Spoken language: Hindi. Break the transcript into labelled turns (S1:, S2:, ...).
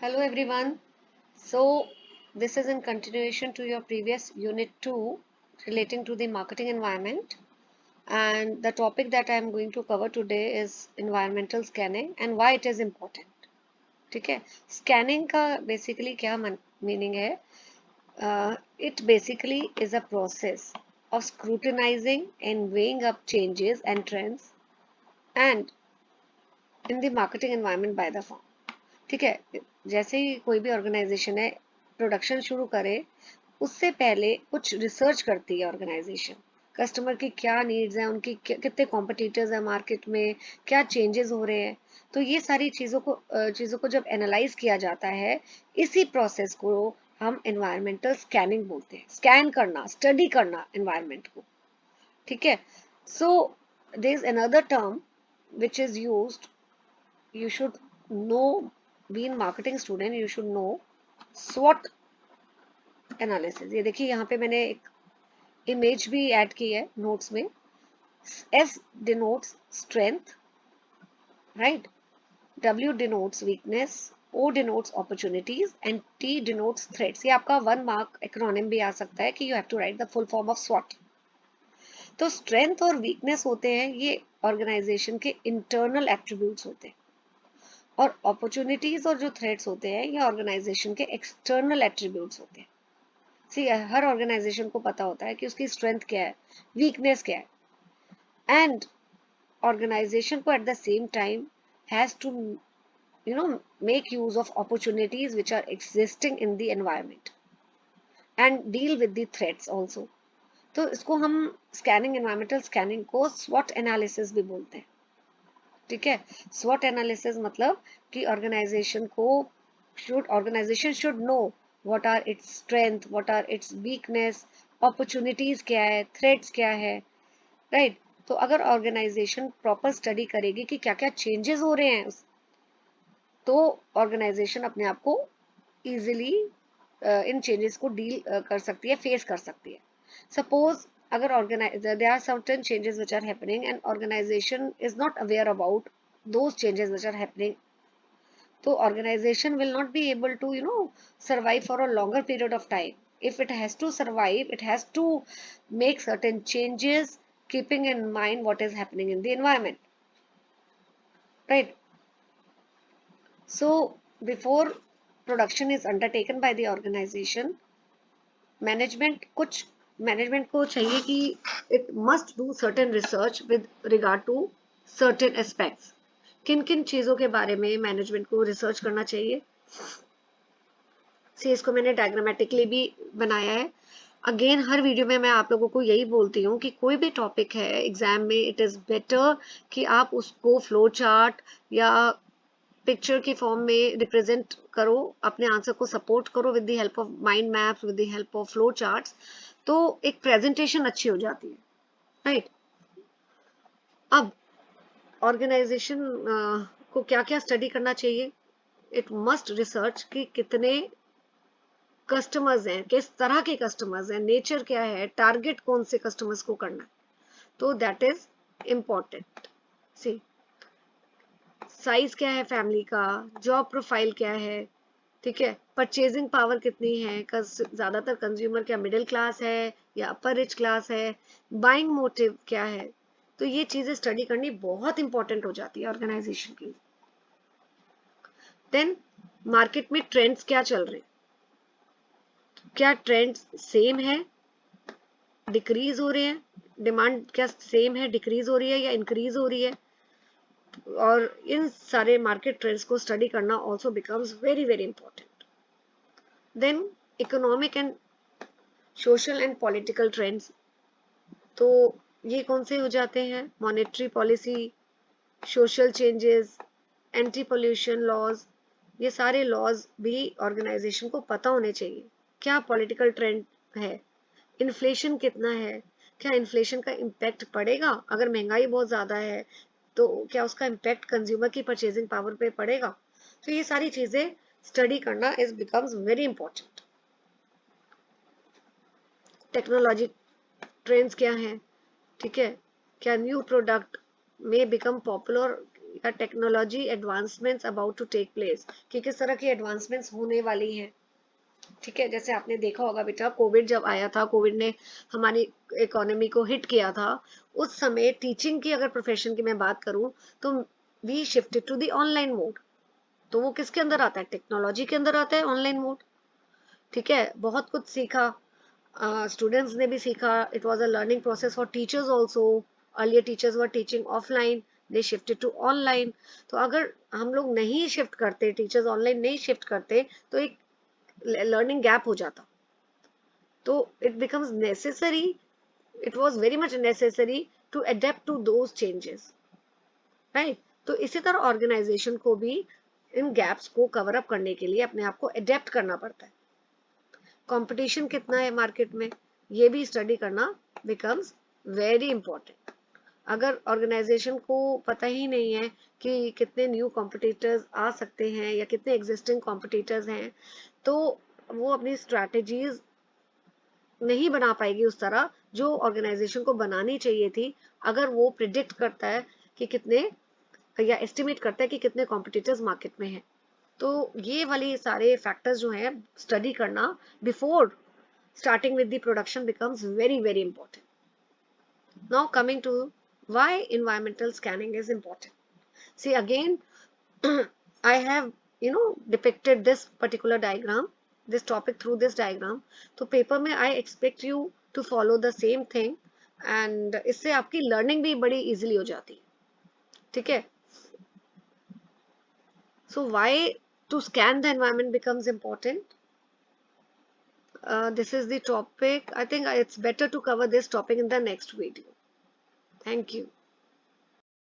S1: Hello everyone. So this is in continuation to your previous unit 2 relating to the marketing environment, and the topic that I am going to cover today is environmental scanning and why it is important. ठीक है, स्कैनिंग का बेसिकली क्या मीनिंग है? It basically is a process of scrutinizing and weighing up changes and trends and in the marketing environment by the firm. ठीक है, जैसे ही कोई भी ऑर्गेनाइजेशन है प्रोडक्शन शुरू करे उससे पहले कुछ रिसर्च करती है ऑर्गेनाइजेशन। कस्टमर की क्या नीड्स हैं, उनकी कितने कॉम्पिटिटर्स हैं मार्केट में, क्या चेंजेस हो रहे हैं। तो ये सारी चीज़ों को जब एनालाइज किया जाता है, इसी प्रोसेस को हम एनवायरमेंटल स्कैनिंग बोलते हैं। स्कैन करना, स्टडी करना एनवायरमेंट को। ठीक है, so there is another term which is used, you should know, being marketing student you should know SWOT analysis. ये देखिए यहाँ पे मैंने एक इमेज भी ऐड की है नोट्स में। S denotes strength, right? W denotes weakness, O denotes opportunities and T denotes threats। ये आपका 1 मार्क एक्रोनिम भी आ सकता है कि you have to write the full form of SWOT। तो स्ट्रेंथ और वीकनेस होते हैं, ये ऑर्गेनाइजेशन के इंटरनल एट्रीब्यूट्स होते हैं, और अपॉर्चुनिटीज और जो थ्रेट्स होते हैं ये ऑर्गेनाइजेशन के एक्सटर्नल एट्रीब्यूट्स होते हैं। सी, हर ऑर्गेनाइजेशन को पता होता है कि उसकी स्ट्रेंथ क्या है, वीकनेस क्या है, एंड ऑर्गेनाइजेशन को at the same time has to make use of opportunities which are existing in the environment and deal with the threats also. तो इसको हम स्कैनिंग, एनवायरमेंटल स्कैनिंग को स्वॉट एनालिसिस भी बोलते हैं। ठीक है, स्वॉट एनालिसिस मतलब कि organization should know what are its strength, what are its weakness, opportunities क्या है, थ्रेट्स क्या है, राइट? तो अगर ऑर्गेनाइजेशन प्रॉपर स्टडी करेगी कि क्या क्या चेंजेस हो रहे हैं, तो ऑर्गेनाइजेशन अपने आप को इजिली इन चेंजेस को डील कर सकती है, फेस कर सकती है। सपोज अगर there are certain changes which are happening and organization is not aware about those changes which are happening, so organization will not be able to survive for a longer period of time. If it has to survive, it has to make certain changes keeping in mind what is happening in the environment, right? So before production is undertaken by the organization, management को चाहिए कि it must do certain research with regard to certain aspects. किन किन चीजों के बारे में मैनेजमेंट को रिसर्च करना चाहिए, सी इसको मैंने डायग्रामेटिकली भी बनाया है। अगेन हर वीडियो में मैं आप लोगों को यही बोलती हूँ कि कोई भी टॉपिक है एग्जाम में, इट इज बेटर कि आप उसको फ्लो चार्ट या पिक्चर की फॉर्म में रिप्रेजेंट करो, अपने आंसर को सपोर्ट करो with the help of mind maps, with the help of flow charts, तो एक प्रेजेंटेशन अच्छी हो जाती है, राइट? अब ऑर्गेनाइजेशन को क्या क्या स्टडी करना चाहिए? इट मस्ट रिसर्च कि कितने कस्टमर्स हैं, किस तरह के कस्टमर्स हैं, नेचर क्या है, टारगेट कौन से कस्टमर्स को करना है, तो that is important. See, size क्या है फैमिली का, जॉब प्रोफाइल क्या है, ठीक है, परचेजिंग पावर कितनी है, ज्यादातर कंज्यूमर क्या मिडिल क्लास है या अपर रिच क्लास है, बाइंग मोटिव क्या है। तो ये चीजें स्टडी करनी बहुत इंपॉर्टेंट हो जाती है ऑर्गेनाइजेशन की। देन मार्केट में ट्रेंड्स क्या चल रहे हैं, क्या ट्रेंड्स सेम है, डिक्रीज हो रहे हैं, डिमांड क्या सेम है, डिक्रीज हो रही है या इंक्रीज हो रही है, और इन सारे मार्केट ट्रेंड्स को स्टडी करना also becomes very very important. Then economic and social and political trends, तो ये कौन से हो जाते हैं? Monetary policy, social changes, anti pollution laws, ये सारे लॉज भी ऑर्गेनाइजेशन को पता होने चाहिए। क्या पॉलिटिकल ट्रेंड है, इन्फ्लेशन कितना है, क्या इन्फ्लेशन का इम्पैक्ट पड़ेगा? अगर महंगाई बहुत ज्यादा है तो क्या उसका इम्पैक्ट कंज्यूमर की परचेजिंग पावर पे पड़ेगा? तो ये सारी चीजें स्टडी करना is becomes very important. Technology trends क्या हैं, ठीक है, क्या न्यू प्रोडक्ट में बिकम पॉपुलर या technology advancements about to take place, कि किस तरह की एडवांसमेंट्स होने वाली हैं। ठीक है, जैसे आपने देखा होगा बेटा, कोविड जब आया था, कोविड ने हमारी इकोनॉमी को हिट किया था, उस समय टीचिंग की अगर प्रोफेशन की मैं बात करूं तो we shifted to the online mode. तो वो किसके अंदर आता है? टेक्नोलॉजी के अंदर आता है ऑनलाइन मोड। ठीक है, बहुत कुछ सीखा, स्टूडेंट्स ने भी सीखा, it was a learning process for teachers also. Earlier teachers were teaching offline, they shifted to online. तो अगर हम लोग नहीं शिफ्ट करते, टीचर्स ऑनलाइन नहीं शिफ्ट करते, तो एक लर्निंग गैप हो जाता। तो it becomes necessary, it was very much necessary to adapt to those changes, right. तो इसी तरह ऑर्गेनाइजेशन को भी इन गैप्स को कवर अप करने के लिए अपने आप को अडेप्ट करना पड़ता है। कंपटीशन कितना है मार्केट में, ये भी स्टडी करना बिकम्स वेरी इंपॉर्टेंट। अगर ऑर्गेनाइजेशन को पता ही नहीं है कि कितने न्यू कॉम्पिटिटर्स आ सकते हैं या कितने एग्जिस्टिंग कॉम्पिटिटर्स हैं, तो वो अपनी स्ट्रैटेजीज नहीं बना पाएगी उस तरह जो ऑर्गेनाइजेशन को बनानी चाहिए थी। अगर वो प्रिडिक्ट करता है कि कितने, या एस्टिमेट करता है कि कितने कॉम्पिटिटर्स मार्केट में हैं। तो ये वाली सारे फैक्टर्स जो हैं स्टडी करना before starting with the production becomes very very important. Now coming to why environmental scanning is important. See again, I have depicted this particular diagram, this topic through this diagram. तो पेपर में I expect you to follow the same thing, and इससे आपकी लर्निंग भी बड़ी इजीली हो जाती है। ठीक है, so why to scan the environment becomes important. This is the topic. I think it's better to cover this topic in the next video. Thank you.